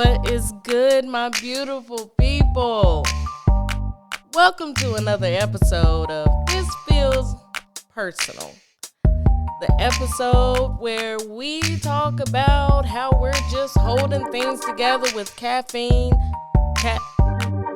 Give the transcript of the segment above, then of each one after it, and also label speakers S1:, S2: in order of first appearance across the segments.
S1: What is good, my beautiful people? Welcome to another episode of This Feels Personal. The episode where we talk about how we're just holding things together with caffeine,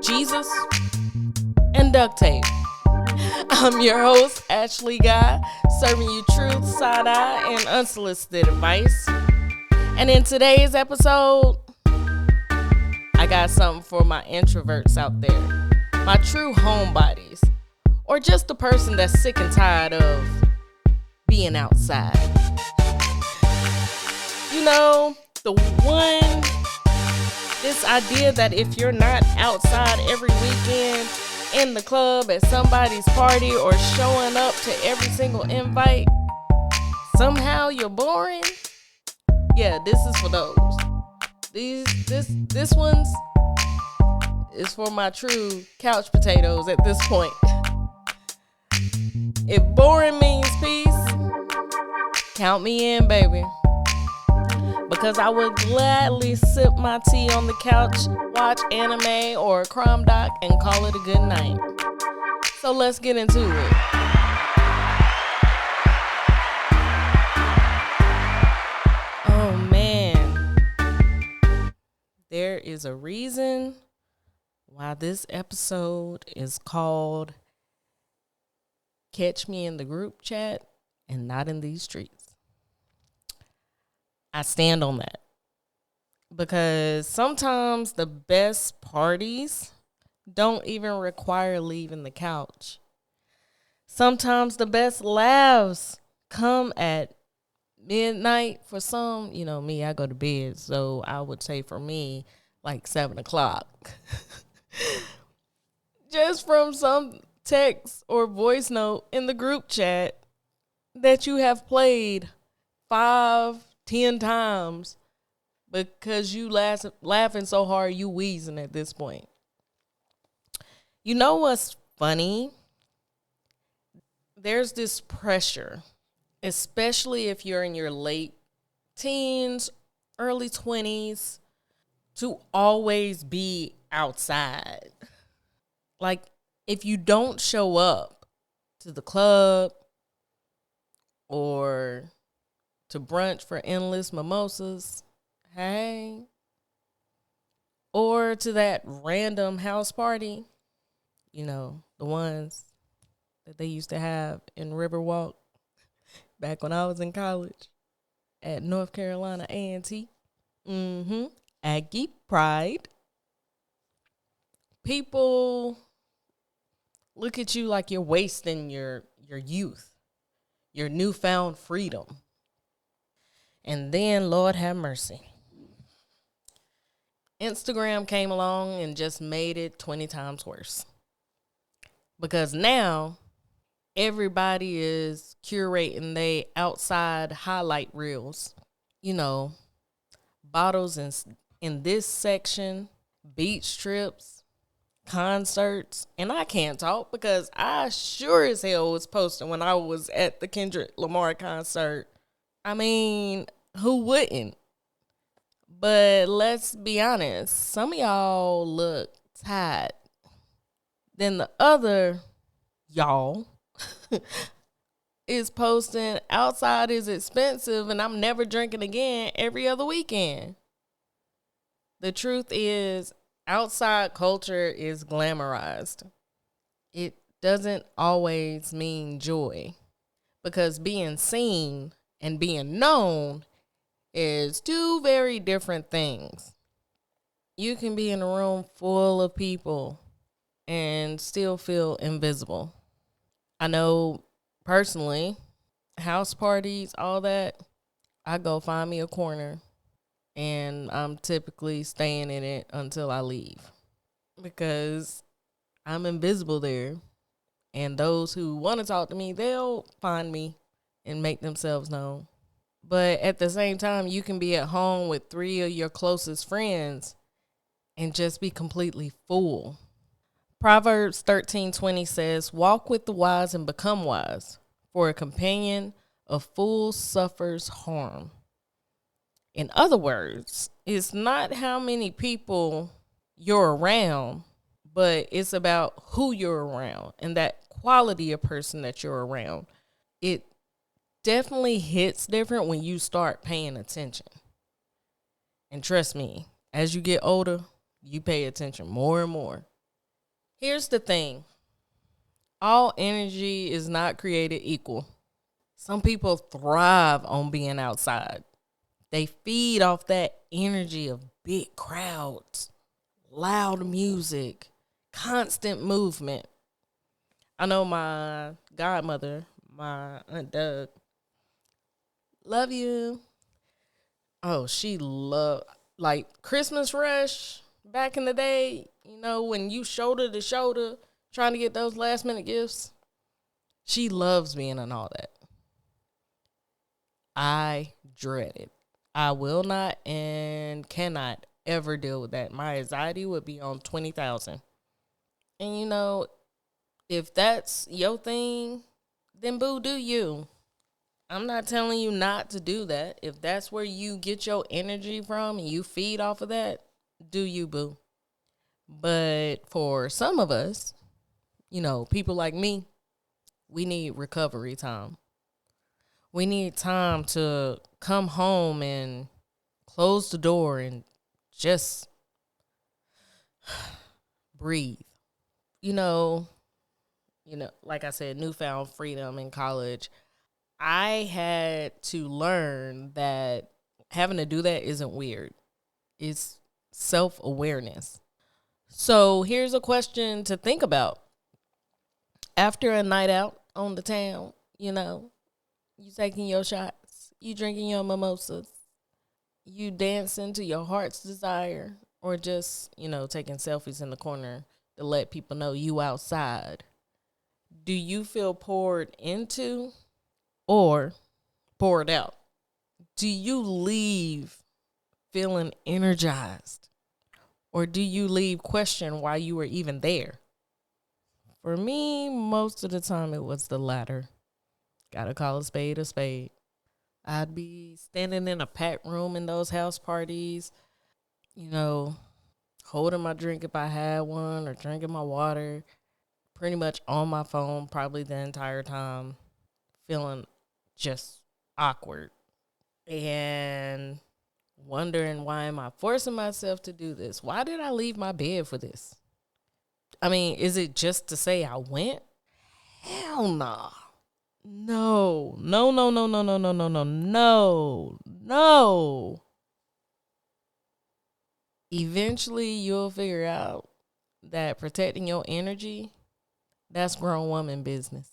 S1: Jesus, and duct tape. I'm your host, Ashley Guy, serving you truth, side-eye, and unsolicited advice. And in today's episode, I got something for my introverts out there, my true homebodies, or just the person that's sick and tired of being outside. You know, this idea that if you're not outside every weekend, in the club, at somebody's party, or showing up to every single invite, somehow you're boring. Yeah, this is for those. This one's is for my true couch potatoes at this point. If boring means peace, count me in, baby. Because I would gladly sip my tea on the couch, watch anime or a crime doc, and call it a good night. So let's get into it. Oh man, there is a reason why this episode is called Catch Me in the Group Chat and Not in These Streets. I stand on that because sometimes the best parties don't even require leaving the couch. Sometimes the best laughs come at midnight. For some, you know me, I go to bed. So I would say for me, like 7 o'clock. Just from some text or voice note in the group chat that you have played 5-10 times because you laughing so hard you wheezing at this point. You know what's funny? There's this pressure, especially if you're in your late teens, early 20s, to always be outside. Like, if you don't show up to the club or to brunch for endless mimosas, hey, or to that random house party, you know, the ones that they used to have in Riverwalk back when I was in college at North Carolina A&T. Aggie Pride. People look at you like you're wasting your youth, your newfound freedom. And then, Lord have mercy, Instagram came along and just made it 20 times worse. Because now, everybody is curating they outside highlight reels. You know, bottles in this section, beach trips, concerts. And I can't talk because I sure as hell was posting when I was at the Kendrick Lamar concert. I mean, who wouldn't? But let's be honest, some of y'all look tired. Then the other y'all is posting outside is expensive and I'm never drinking again every other weekend. The truth is, outside culture is glamorized. It doesn't always mean joy, because being seen and being known is two very different things. You can be in a room full of people and still feel invisible. I know personally, house parties, all that, I go find me a corner and I'm typically staying in it until I leave because I'm invisible there. And those who want to talk to me, they'll find me and make themselves known. But at the same time, you can be at home with 3 of your closest friends and just be completely full. Proverbs 13:20 says, "Walk with the wise and become wise, for a companion of fools suffers harm." In other words, it's not how many people you're around, but it's about who you're around and that quality of person that you're around. It definitely hits different when you start paying attention. And trust me, as you get older, you pay attention more and more. Here's the thing. All energy is not created equal. Some people thrive on being outside. They feed off that energy of big crowds, loud music, constant movement. I know my godmother, my Aunt Doug, love you. Oh, she loved, like, Christmas rush back in the day, when you shoulder to shoulder trying to get those last minute gifts. She loves being in all that. I dread it. I will not and cannot ever deal with that. My anxiety would be on 20,000. And if that's your thing, then boo, do you. I'm not telling you not to do that. If that's where you get your energy from and you feed off of that, do you, boo. But for some of us, people like me, we need recovery time. We need time to come home and close the door and just breathe. Like I said, newfound freedom in college. I had to learn that having to do that isn't weird. It's self-awareness. So here's a question to think about. After a night out on the town, you taking your shots, you drinking your mimosas, you dancing to your heart's desire, or just, taking selfies in the corner to let people know you outside. Do you feel poured into or poured out? Do you leave feeling energized, or do you leave question why you were even there? For me, most of the time it was the latter. Gotta call a spade a spade. I'd be standing in a packed room in those house parties, holding my drink if I had one or drinking my water, pretty much on my phone probably the entire time, feeling just awkward and wondering, why am I forcing myself to do this? Why did I leave my bed for this? I mean, is it just to say I went? Hell nah. No. No, no, no, no, no, no, no, no, no. No. Eventually you'll figure out that protecting your energy, that's grown woman business.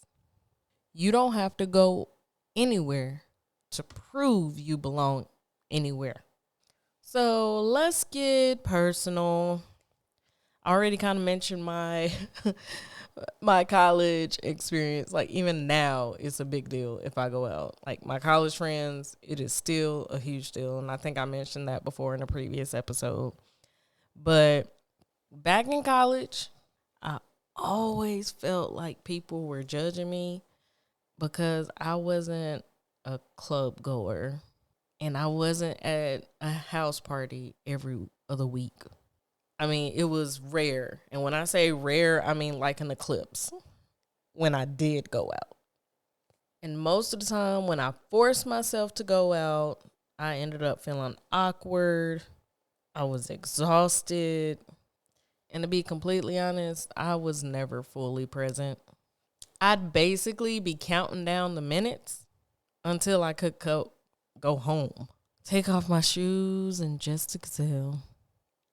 S1: You don't have to go anywhere to prove you belong anywhere. So let's get personal. I already kind of mentioned my my college experience. Like, even now, it's a big deal if I go out. Like, my college friends, it is still a huge deal. And I think I mentioned that before in a previous episode. But back in college, I always felt like people were judging me because I wasn't a club goer and I wasn't at a house party every other week. I mean, it was rare. And when I say rare, I mean like an eclipse when I did go out. And most of the time when I forced myself to go out, I ended up feeling awkward. I was exhausted. And to be completely honest, I was never fully present. I'd basically be counting down the minutes until I could go home. Take off my shoes and just exhale.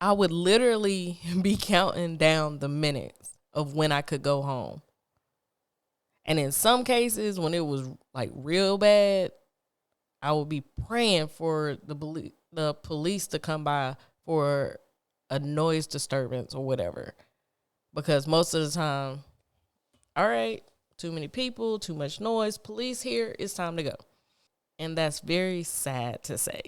S1: I would literally be counting down the minutes of when I could go home. And in some cases, when it was like real bad, I would be praying for the police to come by for a noise disturbance or whatever. Because most of the time, all right, too many people, too much noise, police here, it's time to go. And that's very sad to say.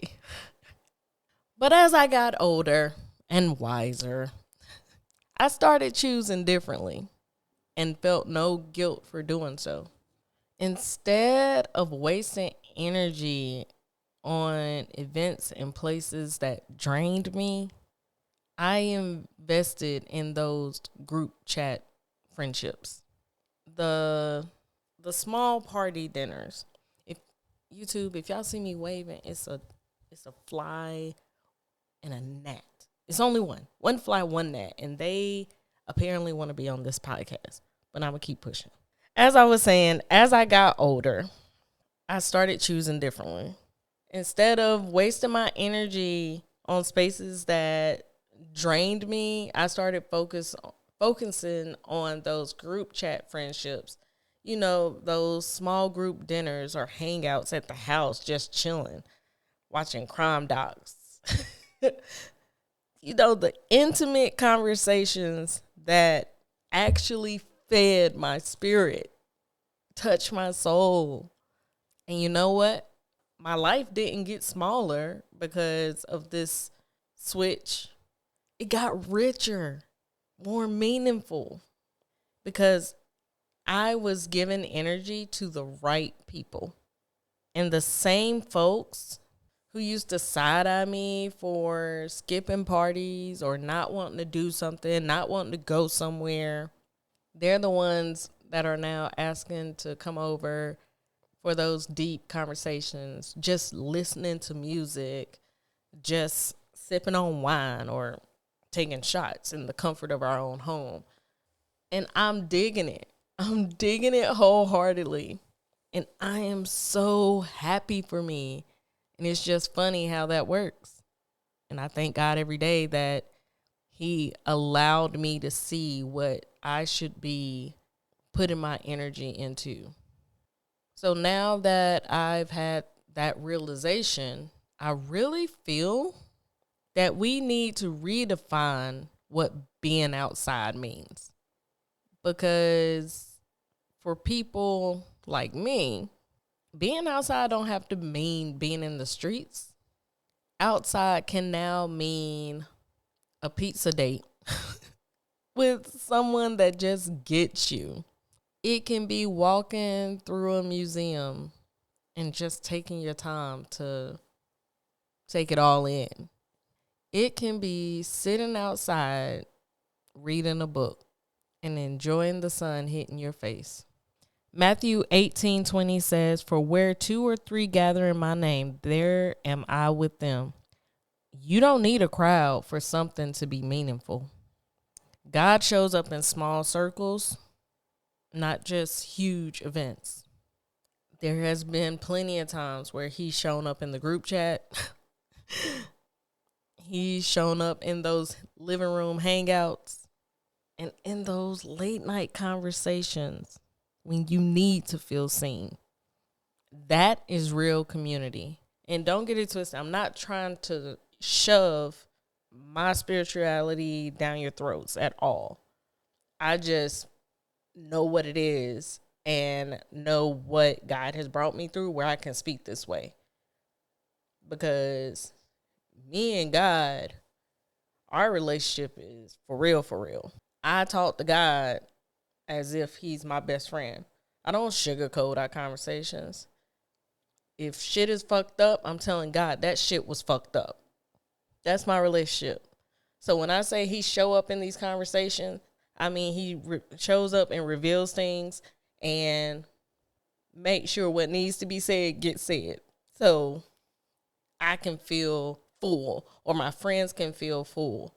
S1: But as I got older and wiser, I started choosing differently and felt no guilt for doing so. Instead of wasting energy on events and places that drained me, I invested in those group chat friendships. The small party dinners. If YouTube, if y'all see me waving, it's a fly and a gnat. It's only one fly, one gnat, and they apparently want to be on this podcast. But I'm gonna keep pushing. As I was saying, as I got older, I started choosing differently. Instead of wasting my energy on spaces that drained me, I started focusing on those group chat friendships. You know, those small group dinners or hangouts at the house, just chilling, watching crime docs. You know, the intimate conversations that actually fed my spirit, touched my soul. And you know what? My life didn't get smaller because of this switch. It got richer, more meaningful, because I was giving energy to the right people. And the same folks who used to side eye me for skipping parties or not wanting to do something, not wanting to go somewhere, they're the ones that are now asking to come over for those deep conversations, just listening to music, just sipping on wine or taking shots in the comfort of our own home. And I'm digging it. I'm digging it wholeheartedly. And I am so happy for me. And it's just funny how that works. And I thank God every day that He allowed me to see what I should be putting my energy into. So now that I've had that realization, I really feel that we need to redefine what being outside means. Because for people like me, being outside don't have to mean being in the streets. Outside can now mean a pizza date with someone that just gets you. It can be walking through a museum and just taking your time to take it all in. It can be sitting outside reading a book and enjoying the sun hitting your face. Matthew 18:20 says, "For where 2 or 3 gather in my name, there am I with them." You don't need a crowd for something to be meaningful. God shows up in small circles, not just huge events. There has been plenty of times where He's shown up in the group chat. He's shown up in those living room hangouts and in those late night conversations when you need to feel seen. That is real community. And don't get it twisted. I'm not trying to shove my spirituality down your throats at all. I just know what it is and know what God has brought me through where I can speak this way. Because me and God, our relationship is for real, for real. I talk to God as if He's my best friend. I don't sugarcoat our conversations. If shit is fucked up, I'm telling God that shit was fucked up. That's my relationship. So when I say He show up in these conversations, I mean He shows up and reveals things and make sure what needs to be said gets said. So I can feel full, or my friends can feel full,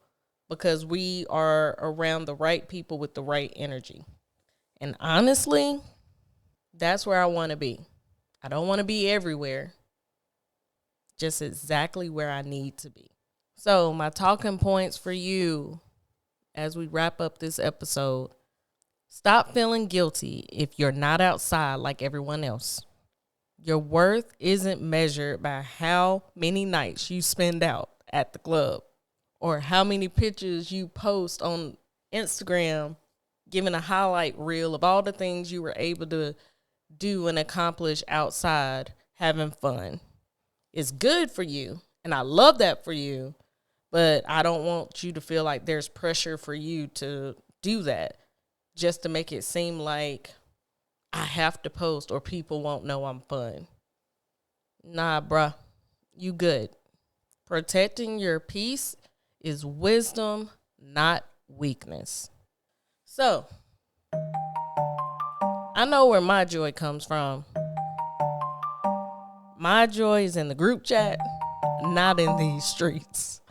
S1: because we are around the right people with the right energy. And honestly, that's where I want to be. I don't want to be everywhere, just exactly where I need to be. So my talking points for you as we wrap up this episode: stop feeling guilty if you're not outside like everyone else. Your worth isn't measured by how many nights you spend out at the club or how many pictures you post on Instagram, giving a highlight reel of all the things you were able to do and accomplish outside having fun. It's good for you, and I love that for you, but I don't want you to feel like there's pressure for you to do that just to make it seem like I have to post or people won't know I'm fun. Nah, bruh. you good. Protecting your peace is wisdom, not weakness. So, I know where my joy comes from. My joy is in the group chat, not in these streets.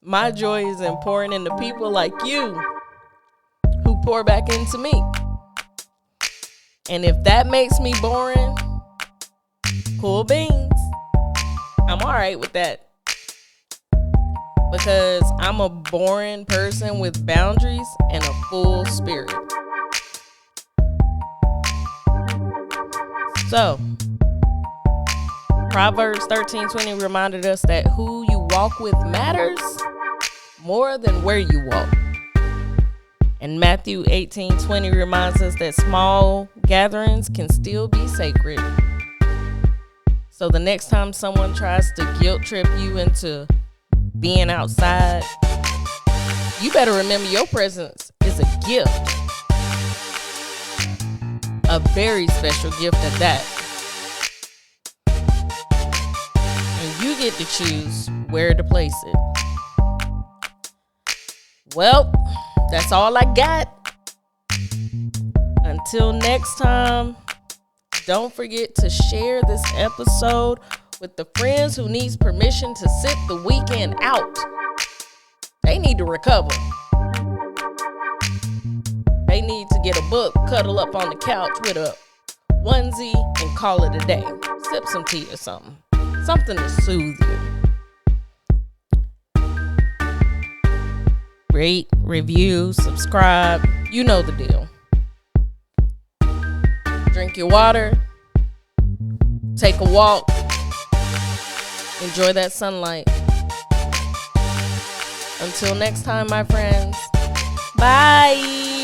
S1: My joy is in pouring into people like you who pour back into me. And if that makes me boring, cool beans. I'm all right with that. Because I'm a boring person with boundaries and a full spirit. So, Proverbs 13:20 reminded us that who you walk with matters more than where you walk. And Matthew 18:20 reminds us that small gatherings can still be sacred. So the next time someone tries to guilt trip you into being outside, you better remember your presence is a gift. A very special gift at that. And you get to choose where to place it. Well, that's all I got. Until next time, don't forget to share this episode with the friends who needs permission to sit the weekend out. They need to recover. They need to get a book, cuddle up on the couch with a onesie, and call it a day. Sip some tea or something. Something to soothe you. Rate, review, subscribe. You know the deal. Drink your water. Take a walk. Enjoy that sunlight. Until next time, my friends. Bye.